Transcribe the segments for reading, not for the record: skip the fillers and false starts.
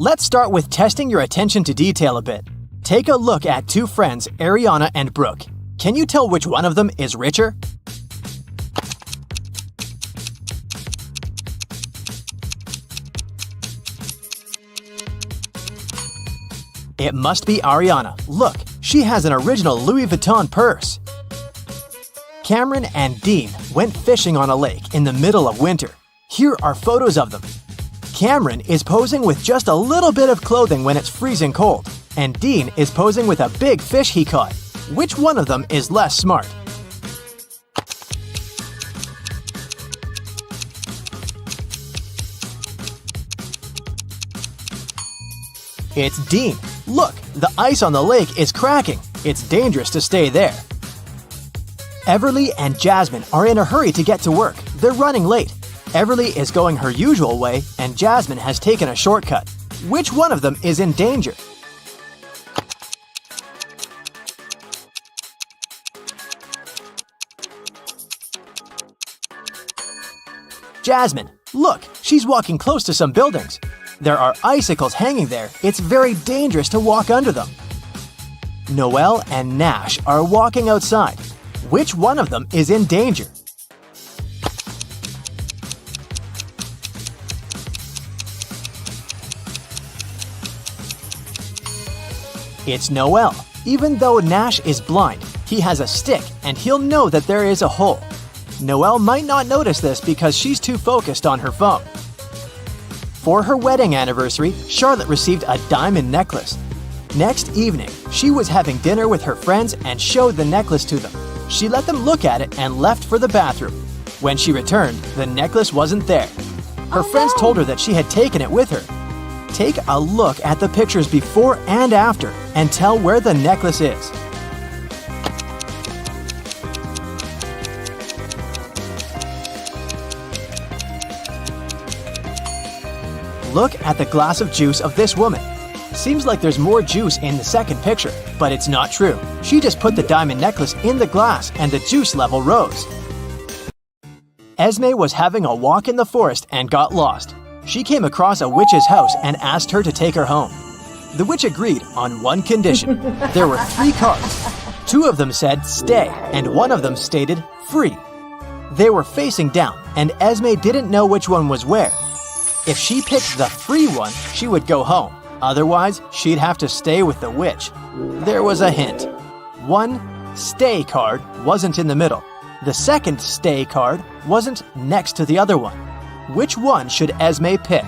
Let's start with testing your attention to detail a bit. Take a look at two friends, Ariana and Brooke. Can you tell which one of them is richer? It must be Ariana. Look, she has an original Louis Vuitton purse. Cameron and Dean went fishing on a lake in the middle of winter. Here are photos of them. Cameron is posing with just a little bit of clothing when it's freezing cold, and Dean is posing with a big fish he caught. Which one of them is less smart? It's Dean. Look, the ice on the lake is cracking. It's dangerous to stay there. Everly and Jasmine are in a hurry to get to work. They're running late. Everly is going her usual way, and Jasmine has taken a shortcut. Which one of them is in danger? Jasmine, look, she's walking close to some buildings. There are icicles hanging there. It's very dangerous to walk under them. Noelle and Nash are walking outside. Which one of them is in danger? It's Noelle. Even though Nash is blind, he has a stick and he'll know that there is a hole. Noelle might not notice this because she's too focused on her phone. For her wedding anniversary, Charlotte received a diamond necklace. Next evening, she was having dinner with her friends and showed the necklace to them. She let them look at it and left for the bathroom. When she returned, the necklace wasn't there. Her friends told her that she had taken it with her. Take a look at the pictures before and after and tell where the necklace is. Look at the glass of juice of this woman. Seems like there's more juice in the second picture, but it's not true. She just put the diamond necklace in the glass and the juice level rose. Esme was having a walk in the forest and got lost. She came across a witch's house and asked her to take her home. The witch agreed on one condition. There were 3 cards. 2 of them said stay and 1 of them stated free. They were facing down and Esme didn't know which one was where. If she picked the free one, she would go home. Otherwise, she'd have to stay with the witch. There was a hint. 1 stay card wasn't in the middle. The second stay card wasn't next to the other one. Which one should Esme pick?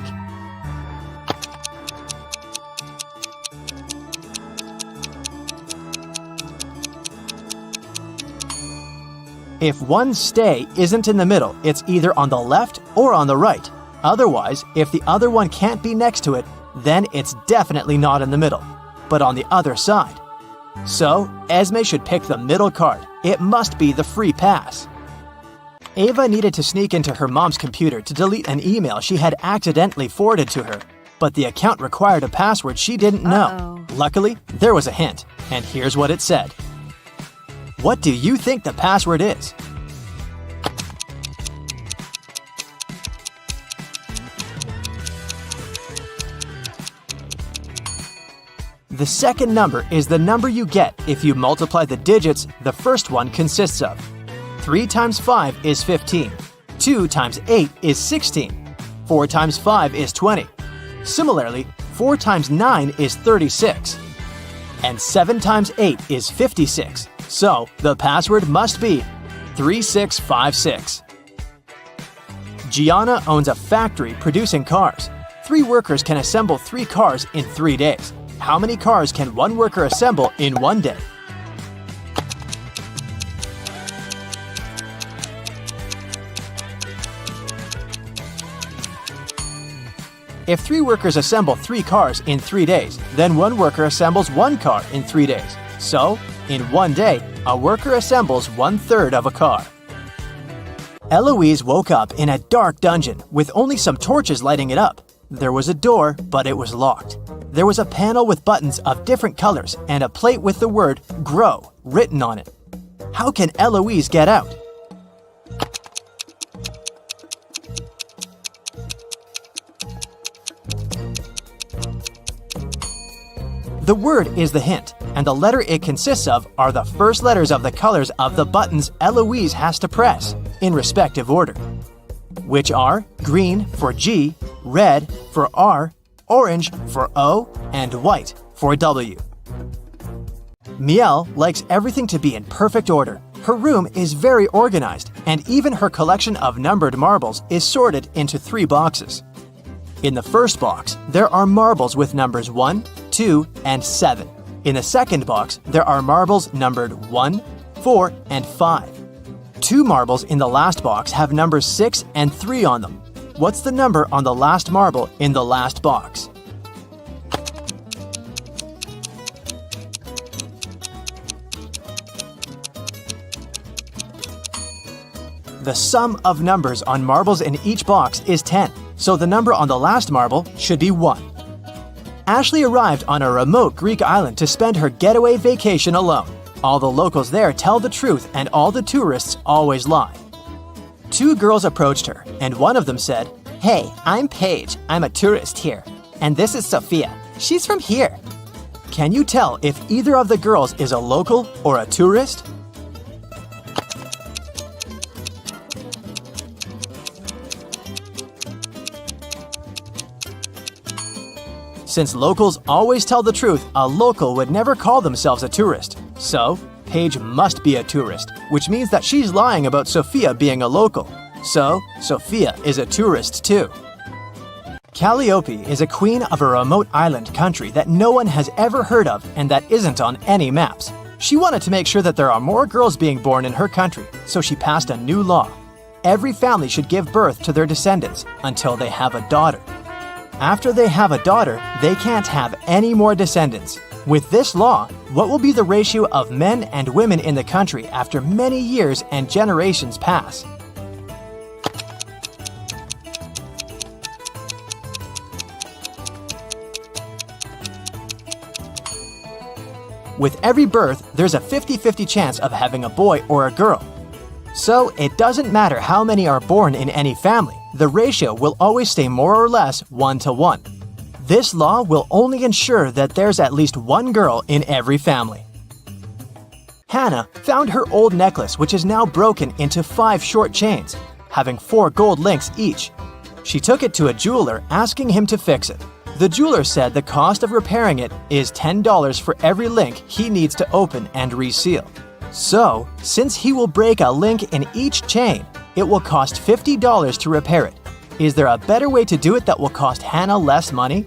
If 1 stay isn't in the middle, it's either on the left or on the right. Otherwise, if the other one can't be next to it, then it's definitely not in the middle, but on the other side. So, Esme should pick the middle card. It must be the free pass. Ava needed to sneak into her mom's computer to delete an email she had accidentally forwarded to her, but the account required a password she didn't know. Luckily, there was a hint, and here's what it said. What do you think the password is? The second number is the number you get if you multiply the digits the first one consists of. 3 times 5 is 15. 2 times 8 is 16. 4 times 5 is 20. Similarly, 4 times 9 is 36. And 7 times 8 is 56. So, the password must be 3656. Gianna owns a factory producing cars. 3 workers can assemble 3 cars in 3 days. How many cars can 1 worker assemble in 1 day? If 3 workers assemble 3 cars in 3 days, then 1 worker assembles 1 car in 3 days. So, in 1 day, a worker assembles 1/3 of a car. Eloise woke up in a dark dungeon with only some torches lighting it up. There was a door, but it was locked. There was a panel with buttons of different colors and a plate with the word "grow" written on it. How can Eloise get out? The word is the hint, and the letter it consists of are the first letters of the colors of the buttons Eloise has to press, in respective order, which are green for G, red for R, orange for O, and white for W. Miel likes everything to be in perfect order. Her room is very organized, and even her collection of numbered marbles is sorted into 3 boxes. In the first box, there are marbles with numbers 1, 2, and 7. In the second box, there are marbles numbered 1, 4, and 5. 2 marbles in the last box have numbers 6 and 3 on them. What's the number on the last marble in the last box? The sum of numbers on marbles in each box is 10, so the number on the last marble should be 1. Ashley arrived on a remote Greek island to spend her getaway vacation alone. All the locals there tell the truth and all the tourists always lie. 2 girls approached her, and one of them said, "Hey, I'm Paige. I'm a tourist here. And this is Sophia. She's from here." Can you tell if either of the girls is a local or a tourist? Since locals always tell the truth, a local would never call themselves a tourist. So, Paige must be a tourist, which means that she's lying about Sophia being a local. So, Sophia is a tourist too. Calliope is a queen of a remote island country that no one has ever heard of and that isn't on any maps. She wanted to make sure that there are more girls being born in her country, so she passed a new law. Every family should give birth to their descendants until they have a daughter. After they have a daughter, they can't have any more descendants. With this law, what will be the ratio of men and women in the country after many years and generations pass? With every birth, there's a 50-50 chance of having a boy or a girl. So it doesn't matter how many are born in any family, the ratio will always stay more or less 1-to-1. This law will only ensure that there's at least one girl in every family. Hannah found her old necklace, which is now broken into 5 short chains, having 4 gold links each. She took it to a jeweler, asking him to fix it. The jeweler said the cost of repairing it is $10 for every link he needs to open and reseal. So, since he will break a link in each chain, it will cost $50 to repair it. Is there a better way to do it that will cost Hannah less money?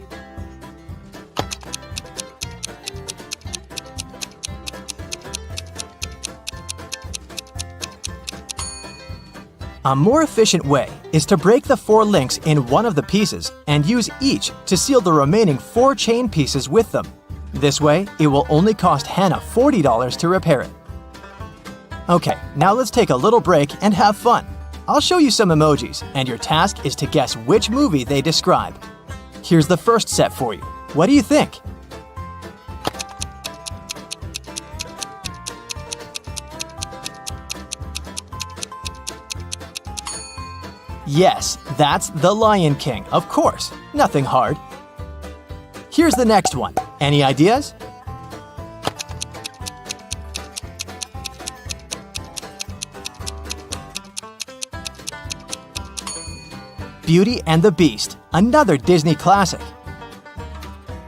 A more efficient way is to break the 4 links in one of the pieces and use each to seal the remaining 4 chain pieces with them. This way, it will only cost Hannah $40 to repair it. Okay, now let's take a little break and have fun. I'll show you some emojis, and your task is to guess which movie they describe. Here's the first set for you. What do you think? Yes, that's The Lion King, of course. Nothing hard. Here's the next one. Any ideas? Beauty and the Beast, another Disney classic.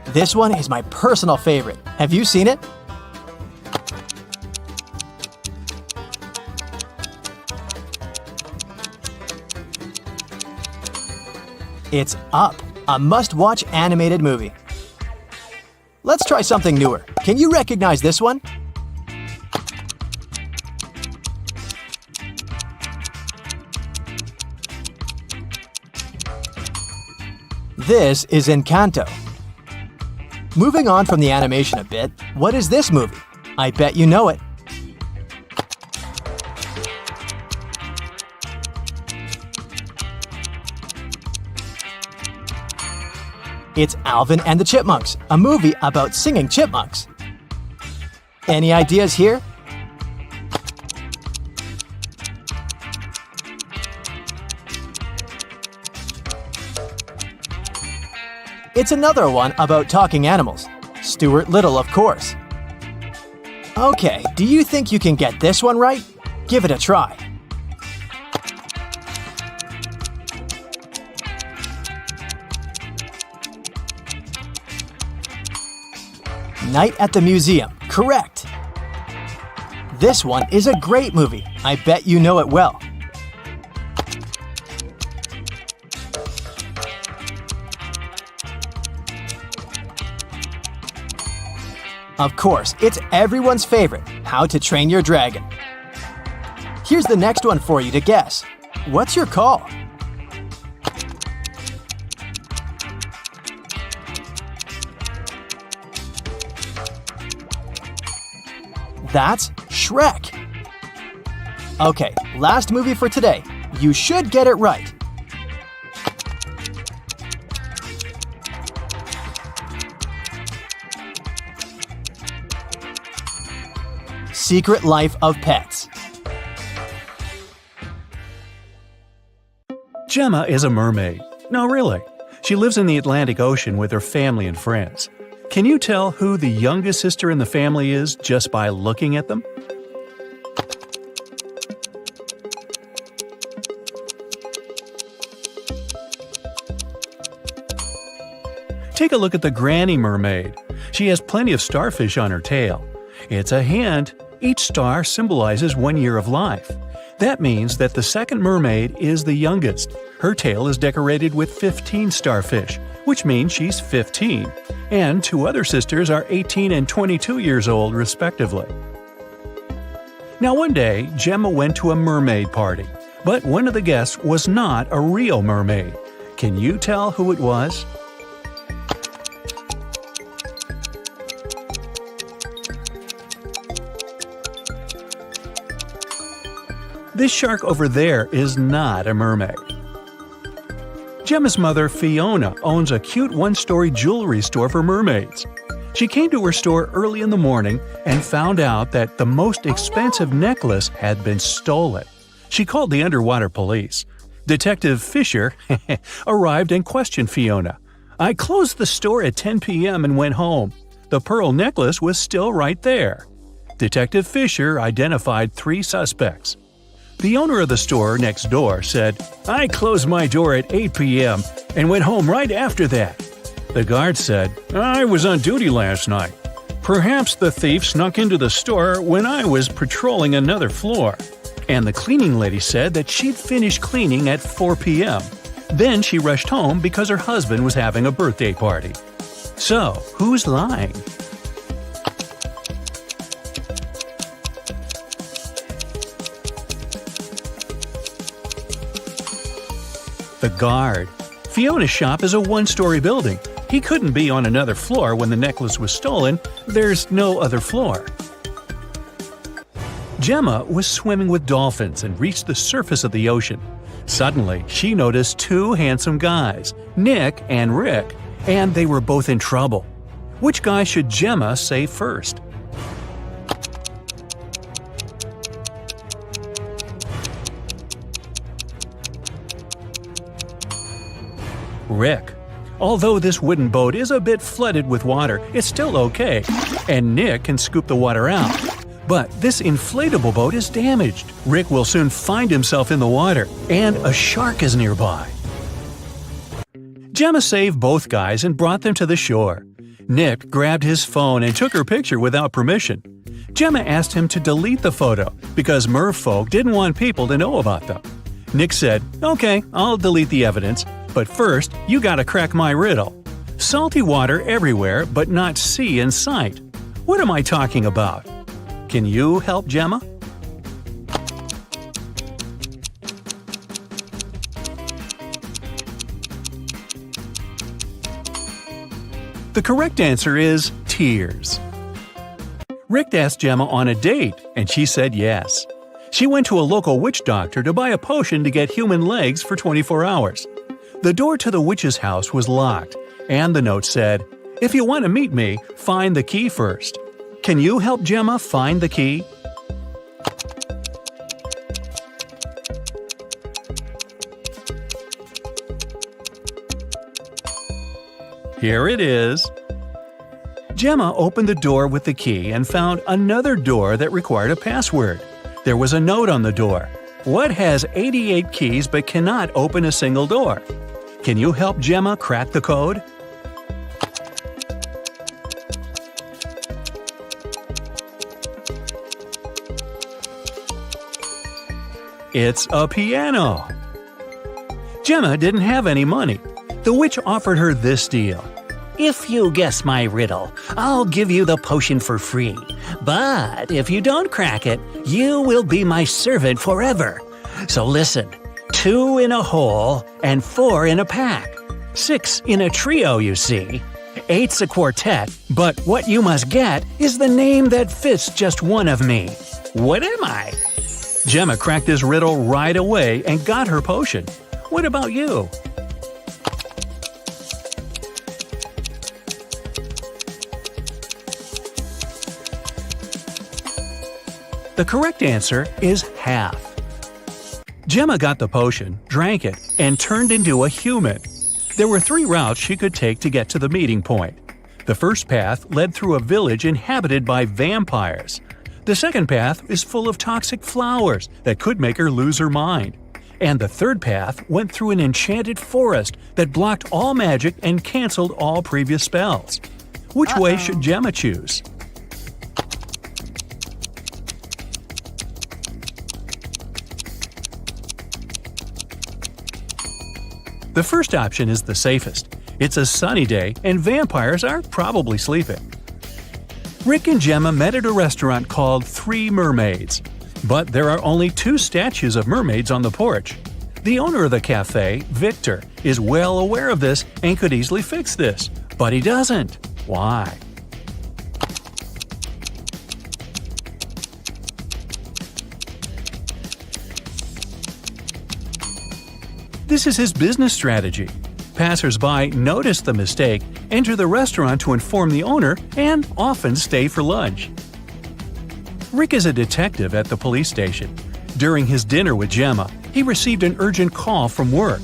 This one is my personal favorite. Have you seen it? It's Up, a must-watch animated movie. Let's try something newer. Can you recognize this one? This is Encanto. Moving on from the animation a bit, what is this movie? I bet you know it. It's Alvin and the Chipmunks, a movie about singing chipmunks. Any ideas here? It's another one about talking animals. Stuart Little, of course. Okay, do you think you can get this one right? Give it a try. Night at the Museum, correct. This one is a great movie. I bet you know it well. Of course, it's everyone's favorite, How to Train Your Dragon. Here's the next one for you to guess. What's your call? That's Shrek. Okay, last movie for today. You should get it right. Secret Life of Pets. Gemma is a mermaid. No, really. She lives in the Atlantic Ocean with her family and friends. Can you tell who the youngest sister in the family is just by looking at them? Take a look at the granny mermaid. She has plenty of starfish on her tail. It's a hint. Each star symbolizes 1 year of life. That means that the second mermaid is the youngest. Her tail is decorated with 15 starfish, which means she's 15. And 2 other sisters are 18 and 22 years old, respectively. Now one day, Gemma went to a mermaid party, but one of the guests was not a real mermaid. Can you tell who it was? This shark over there is not a mermaid. Gemma's mother, Fiona, owns a cute one-story jewelry store for mermaids. She came to her store early in the morning and found out that the most expensive necklace had been stolen. She called the underwater police. Detective Fisher arrived and questioned Fiona. "I closed the store at 10 p.m. and went home. The pearl necklace was still right there." Detective Fisher identified 3 suspects. The owner of the store next door said, "I closed my door at 8 p.m. and went home right after that." The guard said, "I was on duty last night. Perhaps the thief snuck into the store when I was patrolling another floor." And the cleaning lady said that she'd finished cleaning at 4 p.m. Then she rushed home because her husband was having a birthday party. So, who's lying? The guard. Fiona's shop is a one-story building. He couldn't be on another floor when the necklace was stolen. There's no other floor. Gemma was swimming with dolphins and reached the surface of the ocean. Suddenly, she noticed 2 handsome guys, Nick and Rick, and they were both in trouble. Which guy should Gemma save first? Rick. Although this wooden boat is a bit flooded with water, it's still okay, and Nick can scoop the water out. But this inflatable boat is damaged. Rick will soon find himself in the water, and a shark is nearby. Gemma saved both guys and brought them to the shore. Nick grabbed his phone and took her picture without permission. Gemma asked him to delete the photo because merfolk didn't want people to know about them. Nick said, "Okay, I'll delete the evidence. But first, you gotta crack my riddle. Salty water everywhere, but not sea in sight. What am I talking about? Can you help Gemma?" The correct answer is tears. Rick asked Gemma on a date, and she said yes. She went to a local witch doctor to buy a potion to get human legs for 24 hours. The door to the witch's house was locked, and the note said, "If you want to meet me, find the key first." Can you help Gemma find the key? Here it is. Gemma opened the door with the key and found another door that required a password. There was a note on the door. What has 88 keys but cannot open a single door? Can you help Gemma crack the code? It's a piano. Gemma didn't have any money. The witch offered her this deal. If you guess my riddle, I'll give you the potion for free. But if you don't crack it, you will be my servant forever. So listen, 2 in a hole and 4 in a pack. 6 in a trio, you see. 8's a quartet, but what you must get is the name that fits just one of me. What am I? Gemma cracked this riddle right away and got her potion. What about you? The correct answer is half. Gemma got the potion, drank it, and turned into a human. There were 3 routes she could take to get to the meeting point. The first path led through a village inhabited by vampires. The second path is full of toxic flowers that could make her lose her mind. And the third path went through an enchanted forest that blocked all magic and canceled all previous spells. Which way should Gemma choose? The first option is the safest. It's a sunny day and vampires are probably sleeping. Rick and Gemma met at a restaurant called 3 Mermaids. But there are only 2 statues of mermaids on the porch. The owner of the cafe, Victor, is well aware of this and could easily fix this. But he doesn't. Why? This is his business strategy. Passers-by notice the mistake, enter the restaurant to inform the owner, and often stay for lunch. Rick is a detective at the police station. During his dinner with Gemma, he received an urgent call from work.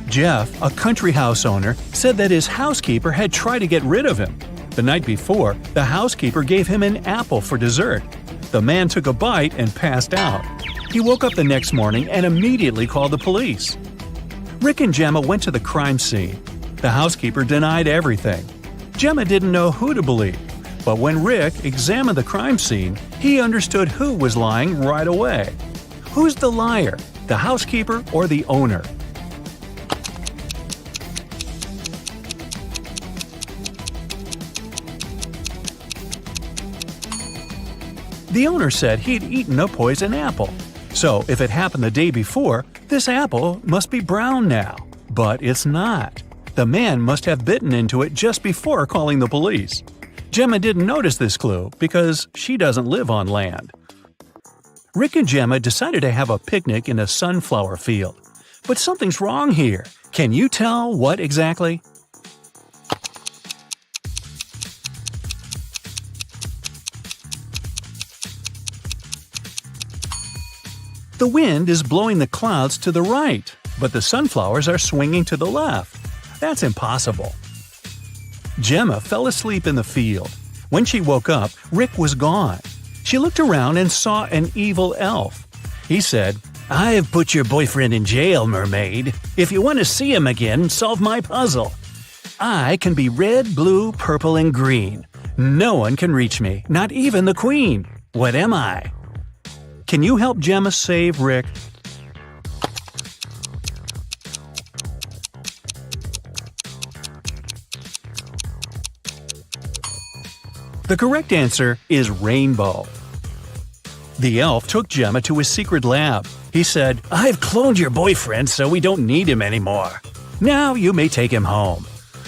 Jeff, a country house owner, said that his housekeeper had tried to get rid of him. The night before, the housekeeper gave him an apple for dessert. The man took a bite and passed out. He woke up the next morning and immediately called the police. Rick and Gemma went to the crime scene. The housekeeper denied everything. Gemma didn't know who to believe, but when Rick examined the crime scene, he understood who was lying right away. Who's the liar, the housekeeper or the owner? The owner said he'd eaten a poison apple. So if it happened the day before, this apple must be brown now. But it's not. The man must have bitten into it just before calling the police. Gemma didn't notice this clue because she doesn't live on land. Rick and Gemma decided to have a picnic in a sunflower field. But something's wrong here. Can you tell what exactly? The wind is blowing the clouds to the right, but the sunflowers are swinging to the left. That's impossible. Gemma fell asleep in the field. When she woke up, Rick was gone. She looked around and saw an evil elf. He said, "I've put your boyfriend in jail, Mermaid. If you want to see him again, solve my puzzle. I can be red, blue, purple, and green. No one can reach me, not even the queen. What am I?" Can you help Gemma save Rick? The correct answer is rainbow. The elf took Gemma to his secret lab. He said, "I've cloned your boyfriend so we don't need him anymore. Now you may take him home.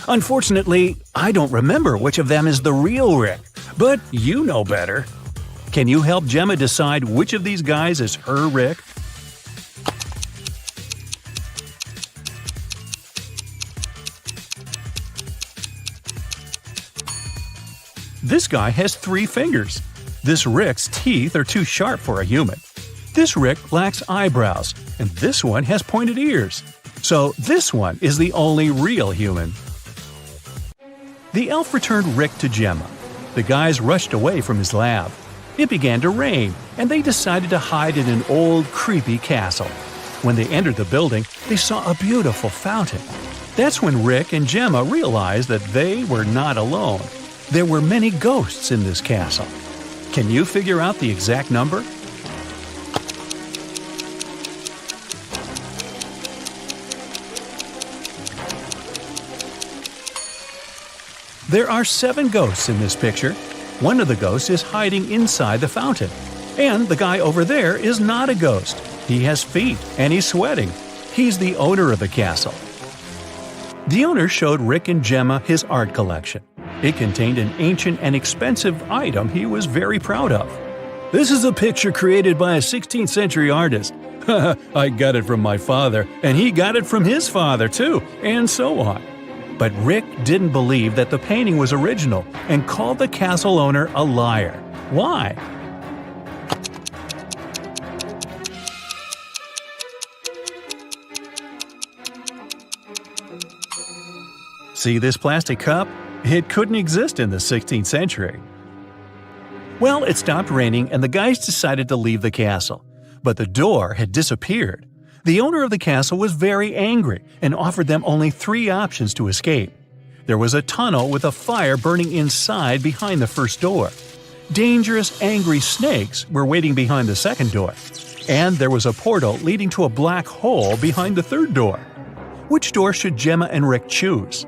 Unfortunately, I don't remember which of them is the real Rick, but you know better. Can you help Gemma decide which of these guys is her Rick? This guy has 3 fingers. This Rick's teeth are too sharp for a human. This Rick lacks eyebrows, and this one has pointed ears. So this one is the only real human. The elf returned Rick to Gemma. The guys rushed away from his lab. It began to rain, and they decided to hide in an old, creepy castle. When they entered the building, they saw a beautiful fountain. That's when Rick and Gemma realized that they were not alone. There were many ghosts in this castle. Can you figure out the exact number? There are 7 ghosts in this picture. One of the ghosts is hiding inside the fountain. And the guy over there is not a ghost. He has feet and he's sweating. He's the owner of the castle. The owner showed Rick and Gemma his art collection. It contained an ancient and expensive item he was very proud of. "This is a picture created by a 16th century artist. I got it from my father, and he got it from his father too, and so on." But Rick didn't believe that the painting was original and called the castle owner a liar. Why? See this plastic cup? It couldn't exist in the 16th century. Well, it stopped raining and the guys decided to leave the castle. But the door had disappeared. The owner of the castle was very angry and offered them only 3 options to escape. There was a tunnel with a fire burning inside behind the first door. Dangerous, angry snakes were waiting behind the second door. And there was a portal leading to a black hole behind the third door. Which door should Gemma and Rick choose?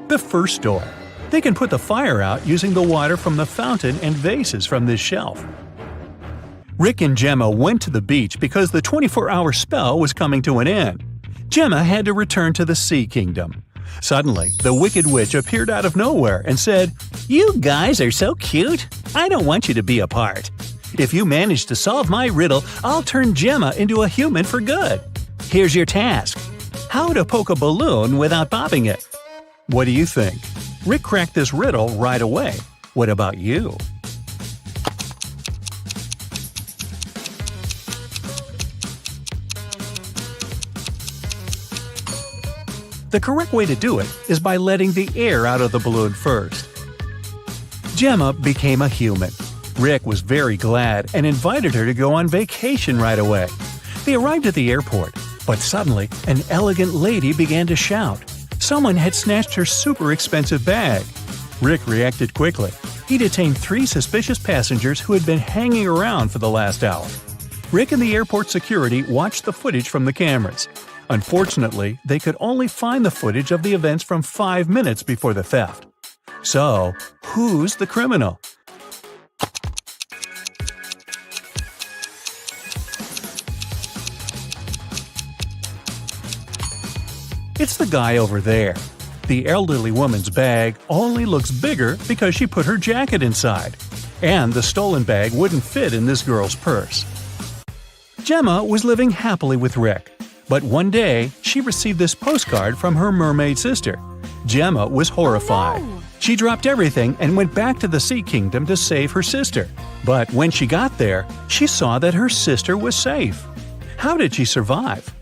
The first door. They can put the fire out using the water from the fountain and vases from this shelf. Rick and Gemma went to the beach because the 24-hour spell was coming to an end. Gemma had to return to the Sea Kingdom. Suddenly, the Wicked Witch appeared out of nowhere and said, "You guys are so cute. I don't want you to be apart. If you manage to solve my riddle, I'll turn Gemma into a human for good. Here's your task. How to poke a balloon without popping it." What do you think? Rick cracked this riddle right away. What about you? The correct way to do it is by letting the air out of the balloon first. Gemma became a human. Rick was very glad and invited her to go on vacation right away. They arrived at the airport, but suddenly an elegant lady began to shout. Someone had snatched her super expensive bag. Rick reacted quickly. He detained 3 suspicious passengers who had been hanging around for the last hour. Rick and the airport security watched the footage from the cameras. Unfortunately, they could only find the footage of the events from 5 minutes before the theft. So, who's the criminal? It's the guy over there. The elderly woman's bag only looks bigger because she put her jacket inside. And the stolen bag wouldn't fit in this girl's purse. Gemma was living happily with Rick. But one day, she received this postcard from her mermaid sister. Gemma was horrified. She dropped everything and went back to the Sea Kingdom to save her sister. But when she got there, she saw that her sister was safe. How did she survive?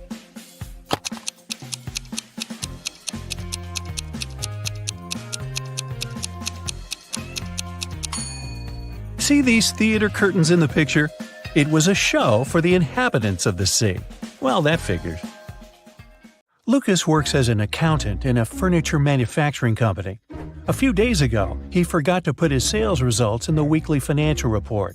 See these theater curtains in the picture? It was a show for the inhabitants of the sea. Well, that figures. Lucas works as an accountant in a furniture manufacturing company. A few days ago, he forgot to put his sales results in the weekly financial report.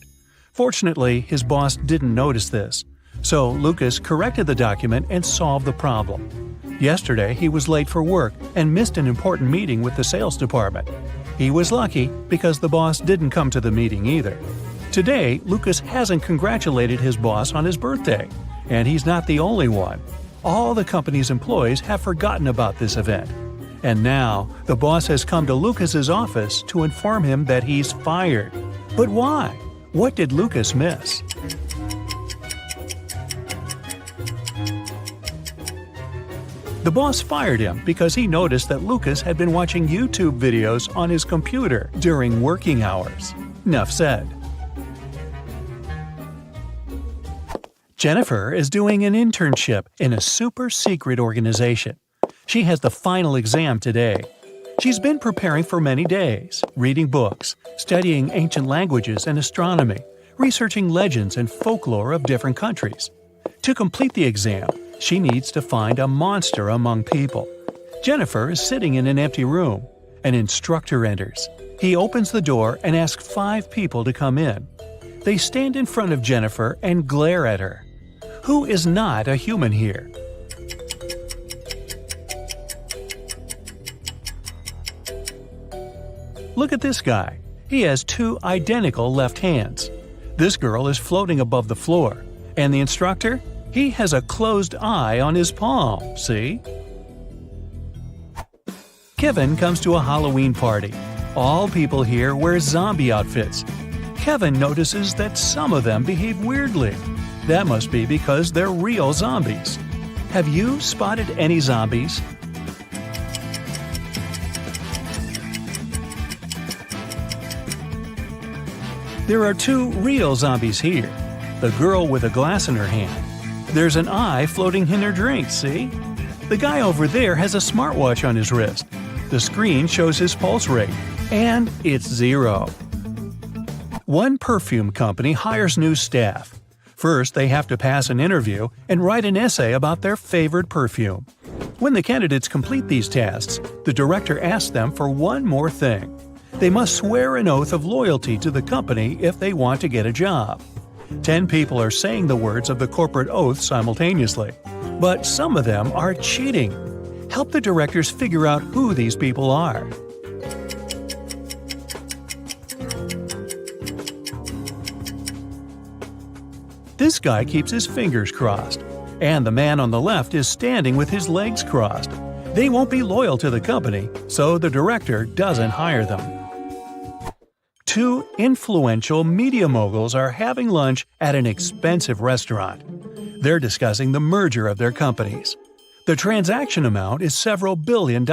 Fortunately, his boss didn't notice this. So Lucas corrected the document and solved the problem. Yesterday, he was late for work and missed an important meeting with the sales department. He was lucky because the boss didn't come to the meeting either. Today, Lucas hasn't congratulated his boss on his birthday, and he's not the only one. All the company's employees have forgotten about this event. And now, the boss has come to Lucas's office to inform him that he's fired. But why? What did Lucas miss? The boss fired him because he noticed that Lucas had been watching YouTube videos on his computer during working hours. Enough said. Jennifer is doing an internship in a super-secret organization. She has the final exam today. She's been preparing for many days, reading books, studying ancient languages and astronomy, researching legends and folklore of different countries. To complete the exam, she needs to find a monster among people. Jennifer is sitting in an empty room. An instructor enters. He opens the door and asks 5 people to come in. They stand in front of Jennifer and glare at her. Who is not a human here? Look at this guy. He has 2 identical left hands. This girl is floating above the floor. And the instructor? He has a closed eye on his palm, see? Kevin comes to a Halloween party. All people here wear zombie outfits. Kevin notices that some of them behave weirdly. That must be because they're real zombies. Have you spotted any zombies? There are 2 real zombies here. The girl with a glass in her hand. There's an eye floating in her drink, see? The guy over there has a smartwatch on his wrist. The screen shows his pulse rate, and it's 0. One perfume company hires new staff. First, they have to pass an interview and write an essay about their favorite perfume. When the candidates complete these tasks, the director asks them for one more thing. They must swear an oath of loyalty to the company if they want to get a job. 10 people are saying the words of the corporate oath simultaneously, but some of them are cheating. Help the directors figure out who these people are. This guy keeps his fingers crossed, and the man on the left is standing with his legs crossed. They won't be loyal to the company, so the director doesn't hire them. 2 influential media moguls are having lunch at an expensive restaurant. They're discussing the merger of their companies. The transaction amount is several $billion.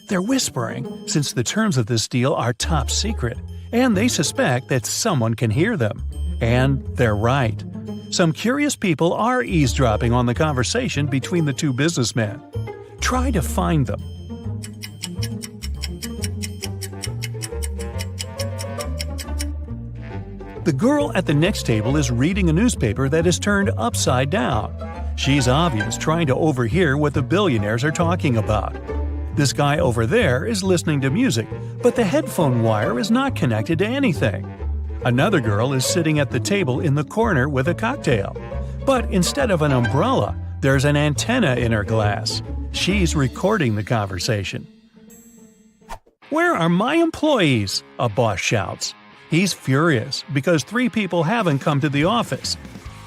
They're whispering since the terms of this deal are top secret, and they suspect that someone can hear them. And they're right. Some curious people are eavesdropping on the conversation between the 2 businessmen. Try to find them. The girl at the next table is reading a newspaper that is turned upside down. She's obvious trying to overhear what the billionaires are talking about. This guy over there is listening to music, but the headphone wire is not connected to anything. Another girl is sitting at the table in the corner with a cocktail. But instead of an umbrella, there's an antenna in her glass. She's recording the conversation. "Where are my employees?" a boss shouts. He's furious because 3 people haven't come to the office.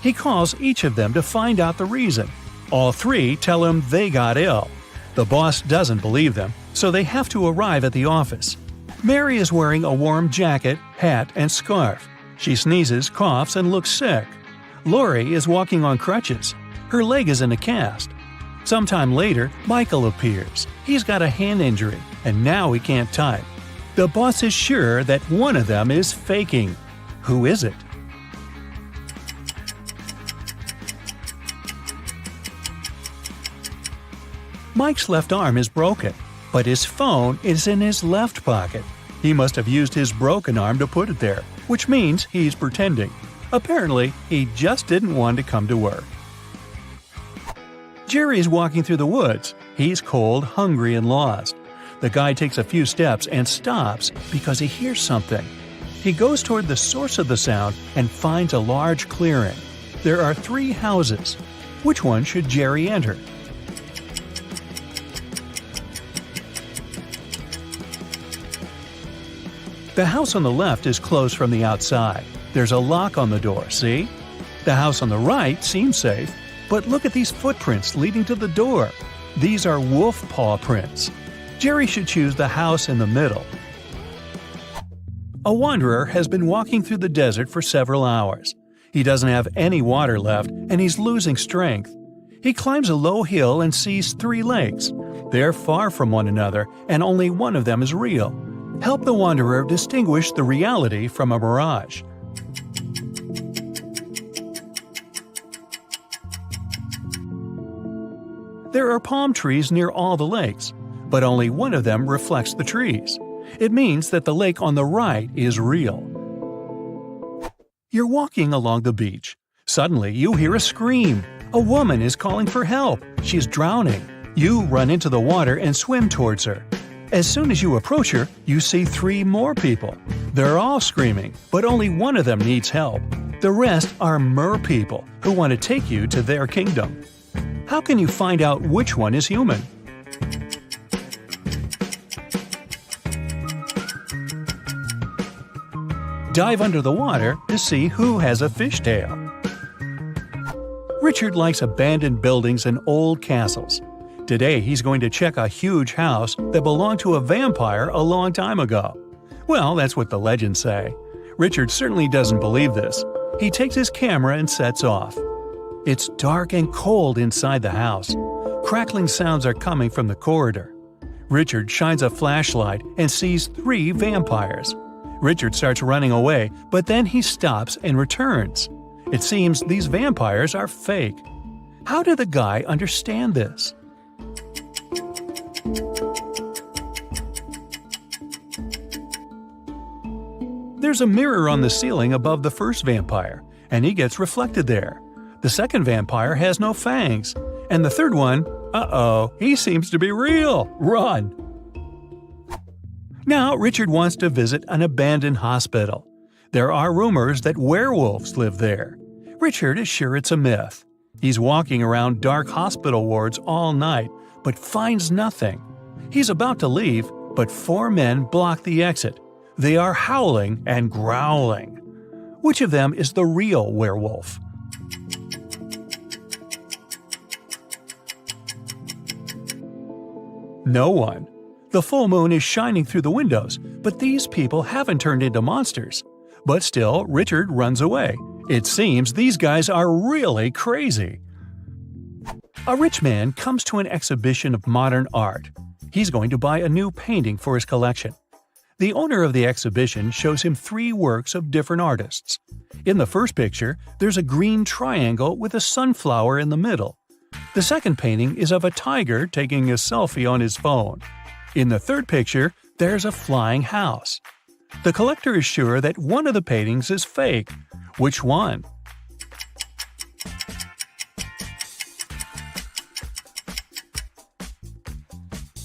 He calls each of them to find out the reason. All 3 tell him they got ill. The boss doesn't believe them, so they have to arrive at the office. Mary is wearing a warm jacket, hat, and scarf. She sneezes, coughs, and looks sick. Lori is walking on crutches. Her leg is in a cast. Sometime later, Michael appears. He's got a hand injury, and now he can't type. The boss is sure that one of them is faking. Who is it? Mike's left arm is broken, but his phone is in his left pocket. He must have used his broken arm to put it there, which means he's pretending. Apparently, he just didn't want to come to work. Jerry is walking through the woods. He's cold, hungry, and lost. The guy takes a few steps and stops because he hears something. He goes toward the source of the sound and finds a large clearing. There are 3 houses. Which one should Jerry enter? The house on the left is closed from the outside. There's a lock on the door, see? The house on the right seems safe, but look at these footprints leading to the door. These are wolf paw prints. Jerry should choose the house in the middle. A wanderer has been walking through the desert for several hours. He doesn't have any water left, and he's losing strength. He climbs a low hill and sees 3 lakes. They're far from one another, and only one of them is real. Help the wanderer distinguish the reality from a mirage. There are palm trees near all the lakes, but only one of them reflects the trees. It means that the lake on the right is real. You're walking along the beach. Suddenly, you hear a scream. A woman is calling for help. She's drowning. You run into the water and swim towards her. As soon as you approach her, you see 3 more people. They're all screaming, but only one of them needs help. The rest are mer people who want to take you to their kingdom. How can you find out which one is human? Dive under the water to see who has a fishtail. Richard likes abandoned buildings and old castles. Today he's going to check a huge house that belonged to a vampire a long time ago. Well, that's what the legends say. Richard certainly doesn't believe this. He takes his camera and sets off. It's dark and cold inside the house. Crackling sounds are coming from the corridor. Richard shines a flashlight and sees 3 vampires. Richard starts running away, but then he stops and returns. It seems these vampires are fake. How did the guy understand this? There's a mirror on the ceiling above the first vampire, and he gets reflected there. The second vampire has no fangs, and the third one, he seems to be real. Run! Now, Richard wants to visit an abandoned hospital. There are rumors that werewolves live there. Richard is sure it's a myth. He's walking around dark hospital wards all night, but finds nothing. He's about to leave, but 4 men block the exit. They are howling and growling. Which of them is the real werewolf? No one. The full moon is shining through the windows, but these people haven't turned into monsters. But still, Richard runs away. It seems these guys are really crazy. A rich man comes to an exhibition of modern art. He's going to buy a new painting for his collection. The owner of the exhibition shows him 3 works of different artists. In the first picture, there's a green triangle with a sunflower in the middle. The second painting is of a tiger taking a selfie on his phone. In the third picture, there's a flying house. The collector is sure that one of the paintings is fake. Which one?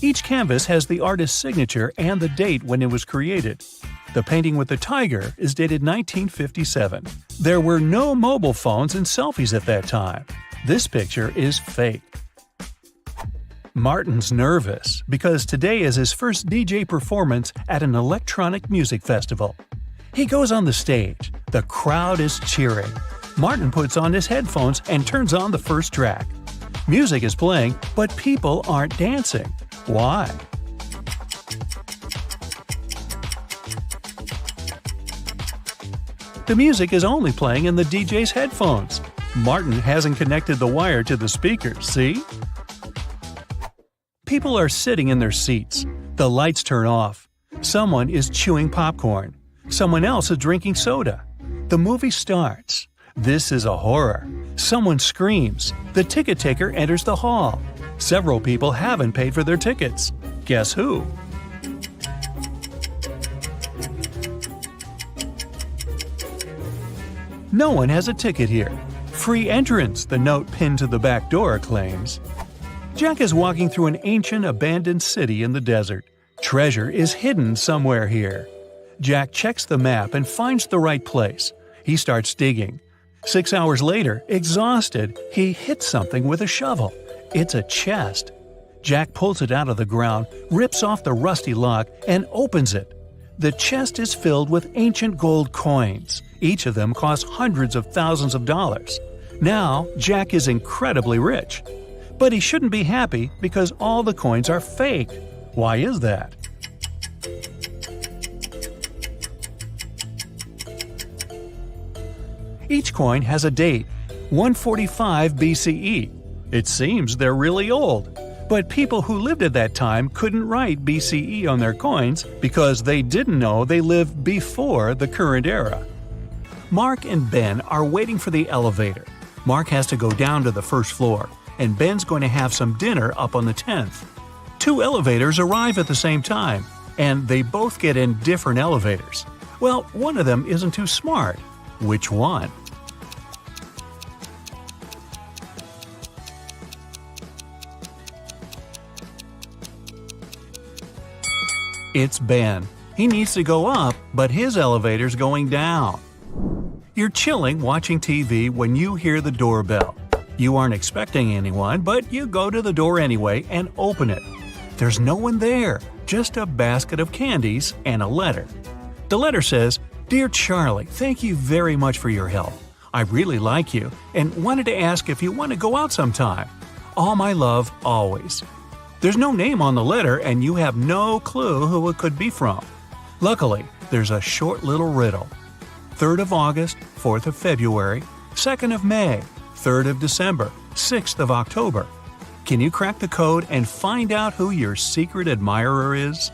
Each canvas has the artist's signature and the date when it was created. The painting with the tiger is dated 1957. There were no mobile phones and selfies at that time. This picture is fake. Martin's nervous because today is his first DJ performance at an electronic music festival. He goes on the stage. The crowd is cheering. Martin puts on his headphones and turns on the first track. Music is playing, but people aren't dancing. Why? The music is only playing in the DJ's headphones. Martin hasn't connected the wire to the speaker, see? People are sitting in their seats. The lights turn off. Someone is chewing popcorn. Someone else is drinking soda. The movie starts. This is a horror. Someone screams. The ticket taker enters the hall. Several people haven't paid for their tickets. Guess who? No one has a ticket here. Free entrance, the note pinned to the back door claims. Jack is walking through an ancient, abandoned city in the desert. Treasure is hidden somewhere here. Jack checks the map and finds the right place. He starts digging. 6 hours later, exhausted, he hits something with a shovel. It's a chest. Jack pulls it out of the ground, rips off the rusty lock, and opens it. The chest is filled with ancient gold coins. Each of them costs hundreds of thousands of dollars. Now, Jack is incredibly rich. But he shouldn't be happy because all the coins are fake. Why is that? Each coin has a date, 145 BCE. It seems they're really old. But people who lived at that time couldn't write BCE on their coins because they didn't know they lived before the current era. Mark and Ben are waiting for the elevator. Mark has to go down to the first floor. and Ben's going to have some dinner up on the 10th. Two elevators arrive at the same time, and they both get in different elevators. Well, one of them isn't too smart. Which one? It's Ben. He needs to go up, but his elevator's going down. You're chilling watching TV when you hear the doorbell. You aren't expecting anyone, but you go to the door anyway and open it. There's no one there, just a basket of candies and a letter. The letter says, "Dear Charlie, thank you very much for your help. I really like you and wanted to ask if you want to go out sometime. All my love, always." There's no name on the letter and you have no clue who it could be from. Luckily, there's a short little riddle. 3rd of August, 4th of February, 2nd of May, 3rd of December, 6th of October. Can you crack the code and find out who your secret admirer is?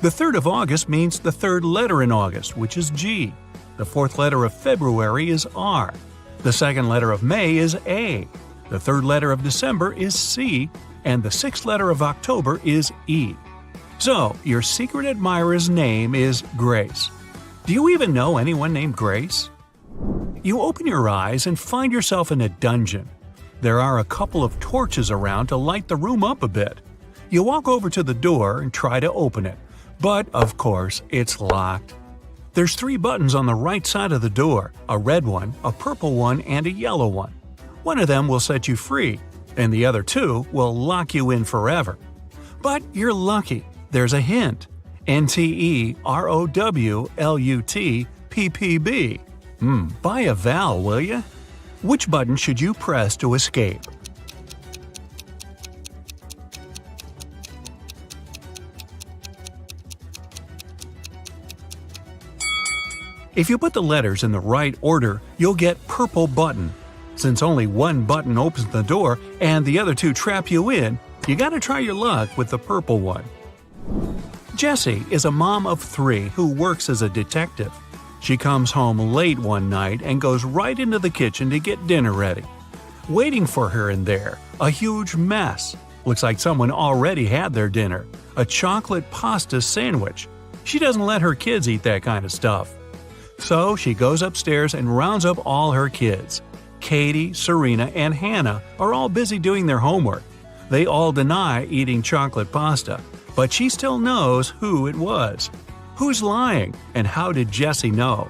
The 3rd of August means the third letter in August, which is G. The fourth letter of February is R. The second letter of May is A. The third letter of December is C. And the sixth letter of October is E. So, your secret admirer's name is Grace. Do you even know anyone named Grace? You open your eyes and find yourself in a dungeon. There are a couple of torches around to light the room up a bit. You walk over to the door and try to open it. But, of course, it's locked. There's 3 buttons on the right side of the door, a red one, a purple one, and a yellow one. One of them will set you free, and the other 2 will lock you in forever. But you're lucky. There's a hint. NTEROWLUTPPB. Buy a vowel, will ya? Which button should you press to escape? If you put the letters in the right order, you'll get purple button. Since only one button opens the door and the other 2 trap you in, you gotta try your luck with the purple one. Jessie is a mom of 3 who works as a detective. She comes home late one night and goes right into the kitchen to get dinner ready. Waiting for her in there, a huge mess. Looks like someone already had their dinner, a chocolate pasta sandwich. She doesn't let her kids eat that kind of stuff. So she goes upstairs and rounds up all her kids. Katie, Serena, and Hannah are all busy doing their homework. They all deny eating chocolate pasta, but she still knows who it was. Who's lying, and how did Jessie know?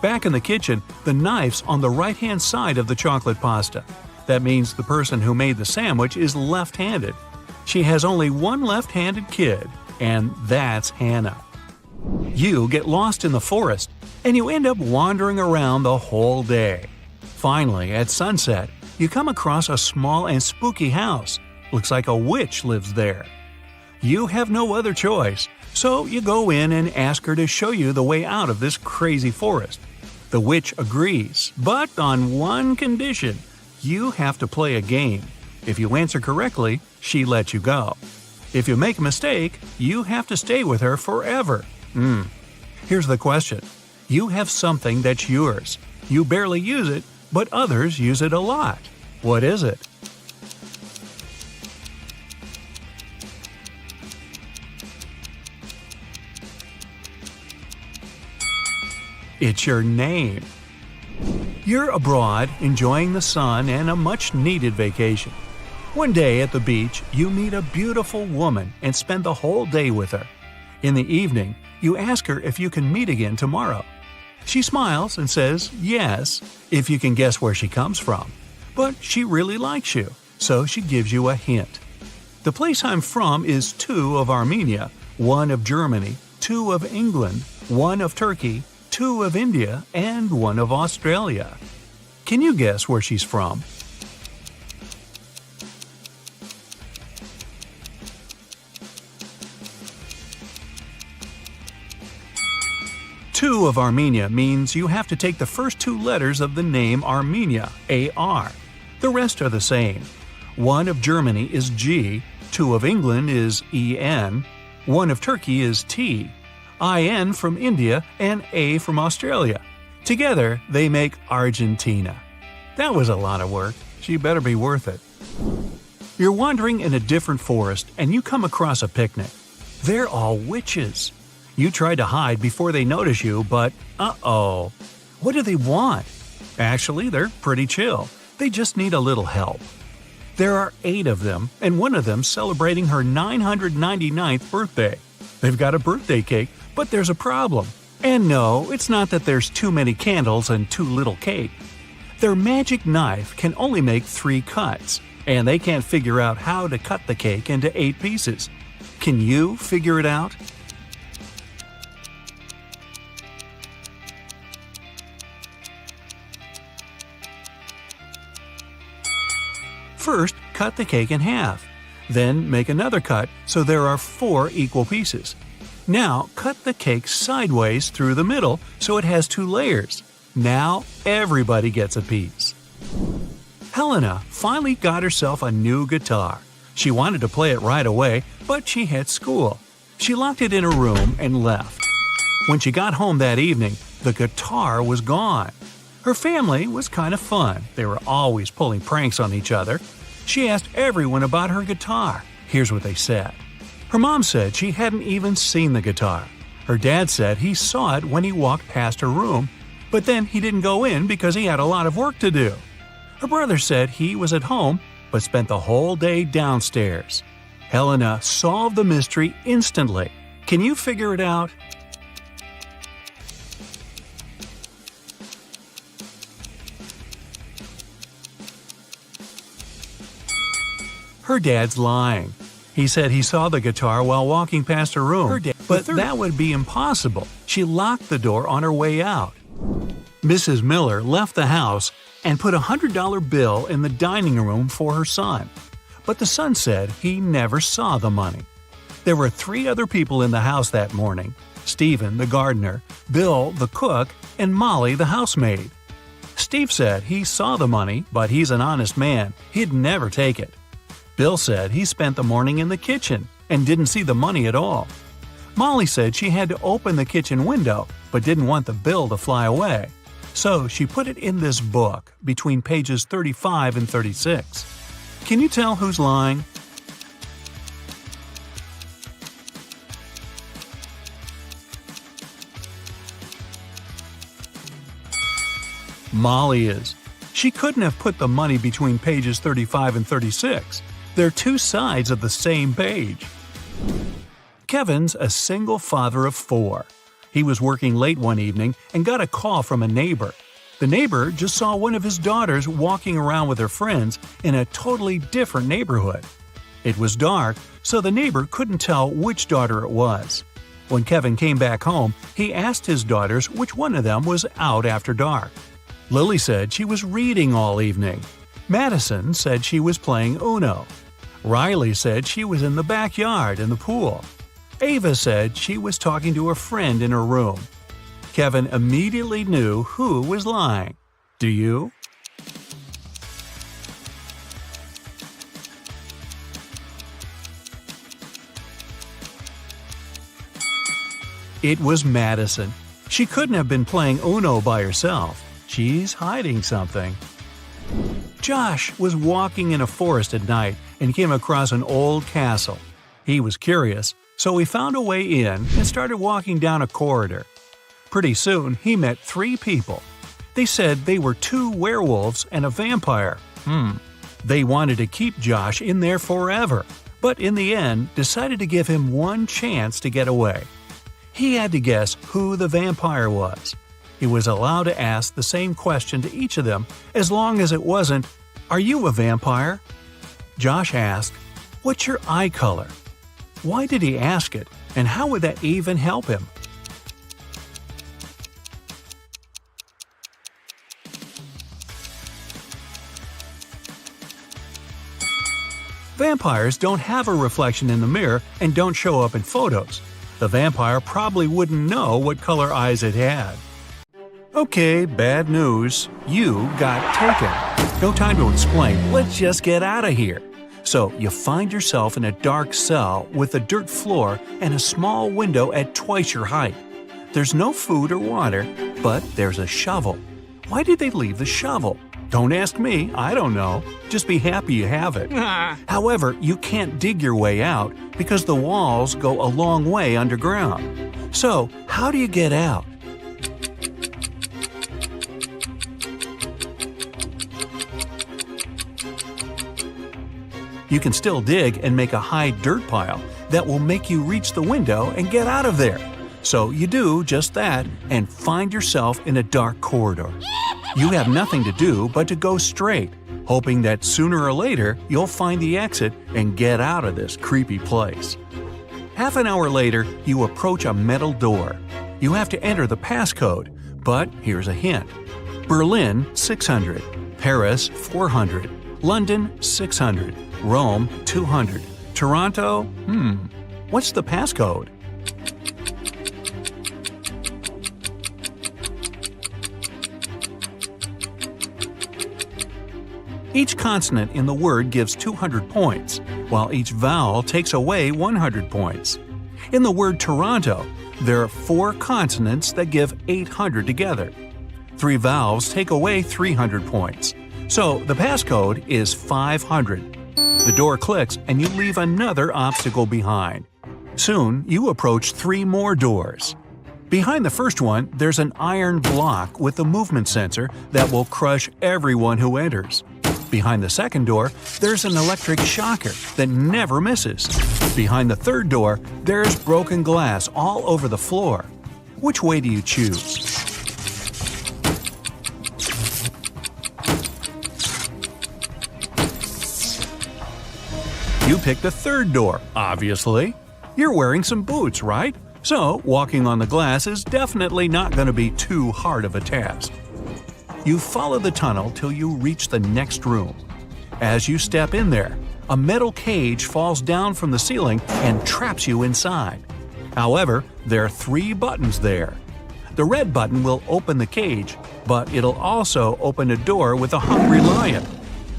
Back in the kitchen, the knife's on the right-hand side of the chocolate pasta. That means the person who made the sandwich is left-handed. She has only one left-handed kid, and that's Hannah. You get lost in the forest, and you end up wandering around the whole day. Finally, at sunset, you come across a small and spooky house. Looks like a witch lives there. You have no other choice, so you go in and ask her to show you the way out of this crazy forest. The witch agrees, but on one condition. You have to play a game. If you answer correctly, she lets you go. If you make a mistake, you have to stay with her forever. Here's the question. You have something that's yours. You barely use it, but others use it a lot. What is it? It's your name. You're abroad, enjoying the sun and a much-needed vacation. One day at the beach, you meet a beautiful woman and spend the whole day with her. In the evening, you ask her if you can meet again tomorrow. She smiles and says yes, if you can guess where she comes from. But she really likes you, so she gives you a hint. The place I'm from is 2 of Armenia, 1 of Germany, 2 of England, 1 of Turkey, 2 of India, and 1 of Australia. Can you guess where she's from? Two 2 of Armenia means you have to take the first 2 letters of the name Armenia, A-R. The rest are the same. 1 of Germany is G, 2 of England is E-N, 1 of Turkey is T, I-N from India, and A from Australia. Together, they make Argentina. That was a lot of work. She better be worth it. You're wandering in a different forest and you come across a picnic. They're all witches. You try to hide before they notice you, but uh-oh. What do they want? Actually, they're pretty chill. They just need a little help. There are 8 of them, and one of them celebrating her 999th birthday. They've got a birthday cake, but there's a problem. And no, it's not that there's too many candles and too little cake. Their magic knife can only make 3 cuts, and they can't figure out how to cut the cake into 8 pieces. Can you figure it out? First, cut the cake in half. Then make another cut so there are 4 equal pieces. Now, cut the cake sideways through the middle so it has 2 layers. Now, everybody gets a piece. Helena finally got herself a new guitar. She wanted to play it right away, but she had school. She locked it in her room and left. When she got home that evening, the guitar was gone. Her family was kind of fun. They were always pulling pranks on each other. She asked everyone about her guitar. Here's what they said. Her mom said she hadn't even seen the guitar. Her dad said he saw it when he walked past her room, but then he didn't go in because he had a lot of work to do. Her brother said he was at home, but spent the whole day downstairs. Helena solved the mystery instantly. Can you figure it out? Her dad's lying. He said he saw the guitar while walking past her room, but that would be impossible. She locked the door on her way out. Mrs. Miller left the house and put a $100 bill in the dining room for her son. But the son said he never saw the money. There were 3 other people in the house that morning: Stephen, the gardener, Bill, the cook, and Molly, the housemaid. Steve said he saw the money, but he's an honest man. He'd never take it. Bill said he spent the morning in the kitchen and didn't see the money at all. Molly said she had to open the kitchen window but didn't want the bill to fly away. So she put it in this book between pages 35 and 36. Can you tell who's lying? Molly is. She couldn't have put the money between pages 35 and 36. They're 2 sides of the same page. Kevin's a single father of 4. He was working late one evening and got a call from a neighbor. The neighbor just saw one of his daughters walking around with her friends in a totally different neighborhood. It was dark, so the neighbor couldn't tell which daughter it was. When Kevin came back home, he asked his daughters which one of them was out after dark. Lily said she was reading all evening. Madison said she was playing Uno. Riley said she was in the backyard in the pool. Ava said she was talking to a friend in her room. Kevin immediately knew who was lying. Do you? It was Madison. She couldn't have been playing Uno by herself. She's hiding something. Josh was walking in a forest at night and came across an old castle. He was curious, so he found a way in and started walking down a corridor. Pretty soon, he met 3 people. They said they were 2 werewolves and a vampire. They wanted to keep Josh in there forever, but in the end decided to give him one chance to get away. He had to guess who the vampire was. He was allowed to ask the same question to each of them as long as it wasn't, "Are you a vampire?" Josh asked, "What's your eye color?" Why did he ask it, and how would that even help him? Vampires don't have a reflection in the mirror and don't show up in photos. The vampire probably wouldn't know what color eyes it had. Okay, bad news. You got taken. No time to explain. Let's just get out of here. So you find yourself in a dark cell with a dirt floor and a small window at twice your height. There's no food or water, but there's a shovel. Why did they leave the shovel? Don't ask me, I don't know. Just be happy you have it. However, you can't dig your way out because the walls go a long way underground. So, how do you get out? You can still dig and make a high dirt pile that will make you reach the window and get out of there. So you do just that and find yourself in a dark corridor. You have nothing to do but to go straight, hoping that sooner or later you'll find the exit and get out of this creepy place. Half an hour later, you approach a metal door. You have to enter the passcode, but here's a hint. Berlin, 600. Paris, 400. London, 600. Rome, 200. Toronto, what's the passcode? Each consonant in the word gives 200 points, while each vowel takes away 100 points. In the word Toronto, there are 4 consonants that give 800 together. 3 vowels take away 300 points. So the passcode is 500. The door clicks and you leave another obstacle behind. Soon, you approach 3 more doors. Behind the first one, there's an iron block with a movement sensor that will crush everyone who enters. Behind the second door, there's an electric shocker that never misses. Behind the third door, there's broken glass all over the floor. Which way do you choose? You picked the third door, obviously. You're wearing some boots, right? So, walking on the glass is definitely not going to be too hard of a task. You follow the tunnel till you reach the next room. As you step in there, a metal cage falls down from the ceiling and traps you inside. However, there are 3 buttons there. The red button will open the cage, but it'll also open a door with a hungry lion.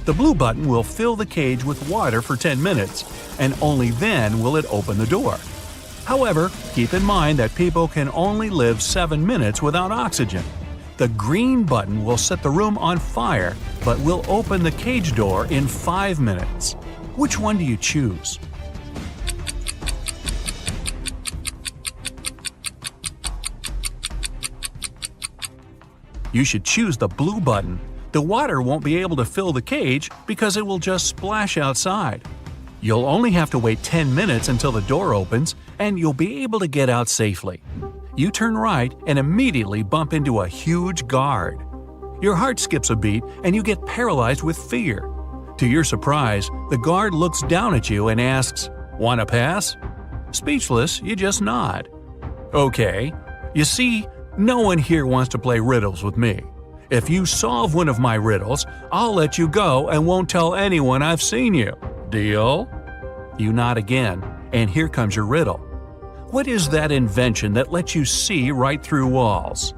The blue button will fill the cage with water for 10 minutes, and only then will it open the door. However, keep in mind that people can only live 7 minutes without oxygen. The green button will set the room on fire, but will open the cage door in 5 minutes. Which one do you choose? You should choose the blue button. The water won't be able to fill the cage because it will just splash outside. You'll only have to wait 10 minutes until the door opens, and you'll be able to get out safely. You turn right and immediately bump into a huge guard. Your heart skips a beat and you get paralyzed with fear. To your surprise, the guard looks down at you and asks, "Want to pass?" Speechless, you just nod. Okay. You see, no one here wants to play riddles with me. If you solve one of my riddles, I'll let you go and won't tell anyone I've seen you. Deal? You nod again, and here comes your riddle. What is that invention that lets you see right through walls?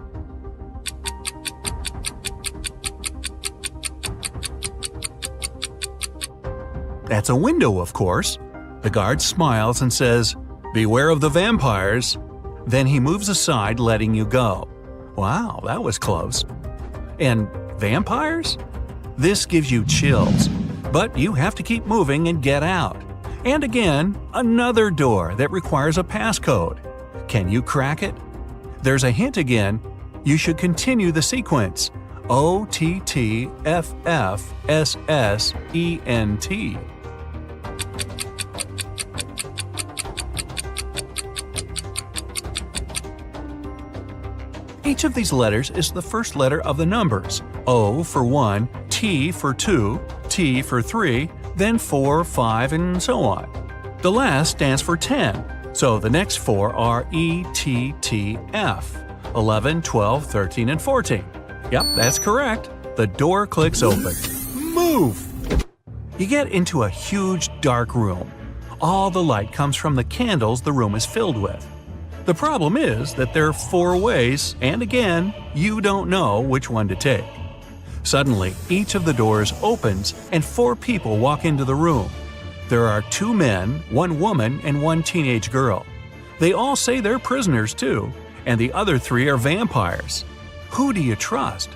That's a window, of course. The guard smiles and says, "Beware of the vampires." Then he moves aside, letting you go. Wow, that was close. And vampires? This gives you chills, but you have to keep moving and get out. And again, another door that requires a passcode. Can you crack it? There's a hint again. You should continue the sequence. OTTFFSSENT. Each of these letters is the first letter of the numbers. O for 1, T for 2, T for 3, then 4, 5, and so on. The last stands for 10, so the next 4 are ETTF, 11, 12, 13, and 14. Yep, that's correct. The door clicks open. Move! You get into a huge dark room. All the light comes from the candles the room is filled with. The problem is that there are 4 ways, and again, you don't know which one to take. Suddenly, each of the doors opens and 4 people walk into the room. There are 2 men, 1 woman, and 1 teenage girl. They all say they're prisoners too, and the other 3 are vampires. Who do you trust?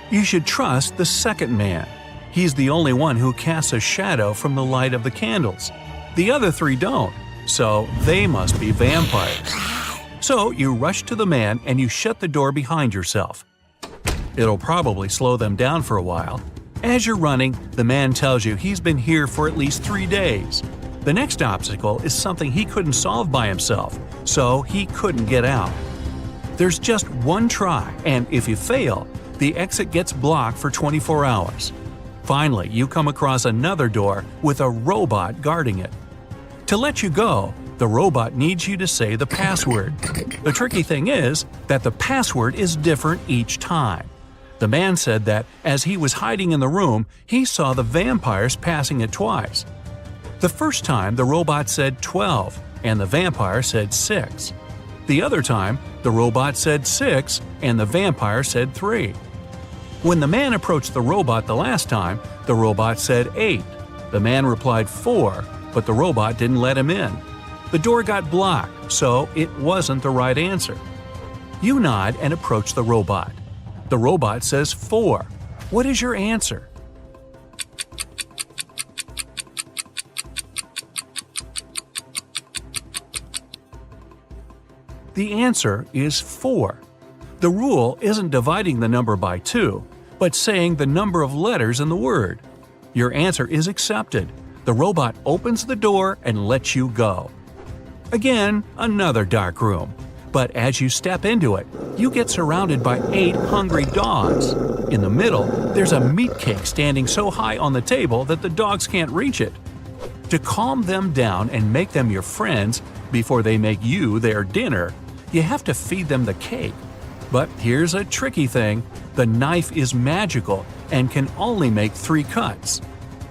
You should trust the second man. He's the only one who casts a shadow from the light of the candles. The other 3 don't, so they must be vampires. So you rush to the man and you shut the door behind yourself. It'll probably slow them down for a while. As you're running, the man tells you he's been here for at least 3 days. The next obstacle is something he couldn't solve by himself, so he couldn't get out. There's just one try, and if you fail, the exit gets blocked for 24 hours. Finally, you come across another door with a robot guarding it. To let you go, the robot needs you to say the password. The tricky thing is that the password is different each time. The man said that as he was hiding in the room, he saw the vampires passing it twice. The first time, the robot said 12, and the vampire said 6. The other time, the robot said 6, and the vampire said 3. When the man approached the robot the last time, the robot said 8. The man replied 4, but the robot didn't let him in. The door got blocked, so it wasn't the right answer. You nod and approach the robot. The robot says 4. What is your answer? The answer is 4. The rule isn't dividing the number by 2, but saying the number of letters in the word. Your answer is accepted. The robot opens the door and lets you go. Again, another dark room. But as you step into it, you get surrounded by 8 hungry dogs. In the middle, there's a meat cake standing so high on the table that the dogs can't reach it. To calm them down and make them your friends before they make you their dinner, you have to feed them the cake. But here's a tricky thing. The knife is magical and can only make 3 cuts.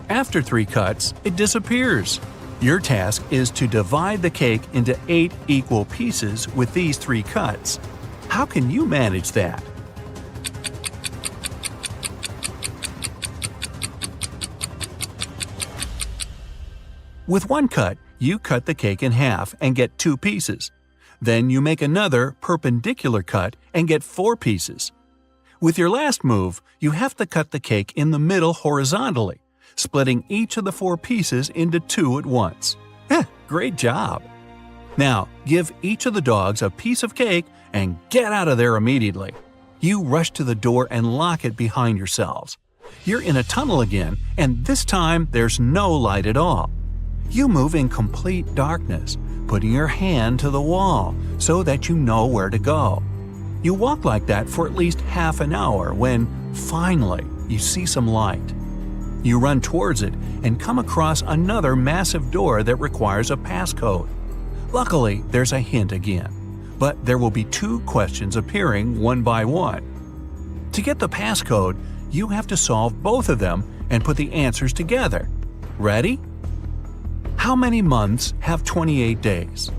After 3 cuts, it disappears. Your task is to divide the cake into 8 equal pieces with these 3 cuts. How can you manage that? With 1 cut, you cut the cake in half and get 2 pieces. Then you make another perpendicular cut and get 4 pieces. With your last move, you have to cut the cake in the middle horizontally, splitting each of the 4 pieces into 2 at once. Great job! Now, give each of the dogs a piece of cake and get out of there immediately. You rush to the door and lock it behind yourselves. You're in a tunnel again, and this time there's no light at all. You move in complete darkness, putting your hand to the wall so that you know where to go. You walk like that for at least half an hour when, finally, you see some light. You run towards it and come across another massive door that requires a passcode. Luckily, there's a hint again, but there will be 2 questions appearing one by one. To get the passcode, you have to solve both of them and put the answers together. Ready? How many months have 28 days?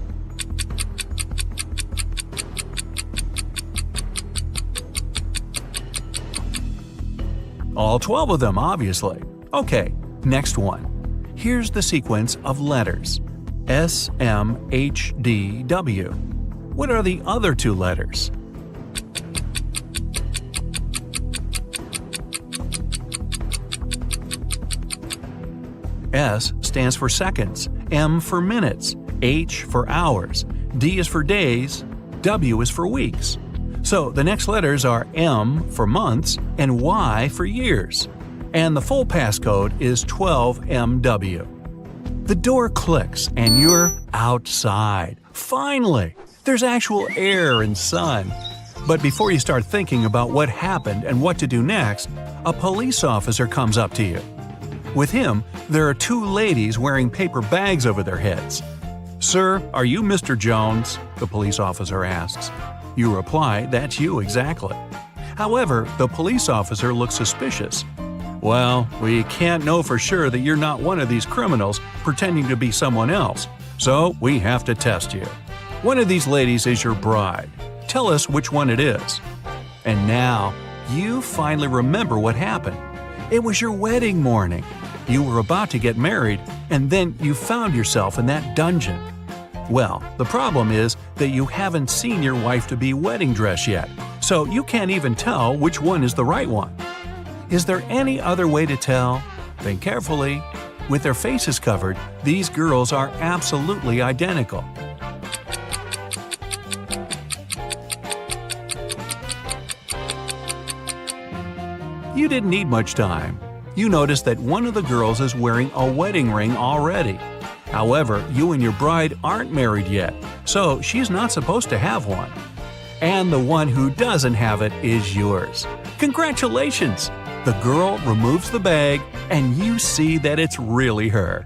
All 12 of them, obviously. Okay, next one. Here's the sequence of letters. S, M, H, D, W. What are the other 2 letters? S stands for seconds, M for minutes, H for hours, D is for days, W is for weeks. So the next letters are M for months and Y for years. And the full passcode is 12MW. The door clicks and you're outside. Finally! There's actual air and sun. But before you start thinking about what happened and what to do next, a police officer comes up to you. With him, there are 2 ladies wearing paper bags over their heads. "Sir, are you Mr. Jones?" the police officer asks. You reply, "That's you exactly." However, the police officer looks suspicious. Well, we can't know for sure that you're not one of these criminals pretending to be someone else, so we have to test you. One of these ladies is your bride. Tell us which one it is. And now, you finally remember what happened. It was your wedding morning. You were about to get married, and then you found yourself in that dungeon. Well, the problem is that you haven't seen your wife-to-be wedding dress yet, so you can't even tell which one is the right one. Is there any other way to tell? Think carefully. With their faces covered, these girls are absolutely identical. You didn't need much time. You noticed that one of the girls is wearing a wedding ring already. However, you and your bride aren't married yet, so she's not supposed to have one. And the one who doesn't have it is yours. Congratulations! The girl removes the bag, and you see that it's really her.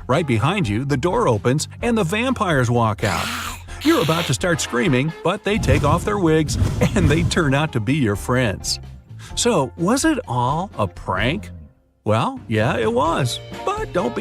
Right behind you, the door opens and the vampires walk out. You're about to start screaming, but they take off their wigs and they turn out to be your friends. So, was it all a prank? Well, yeah, it was, but don't be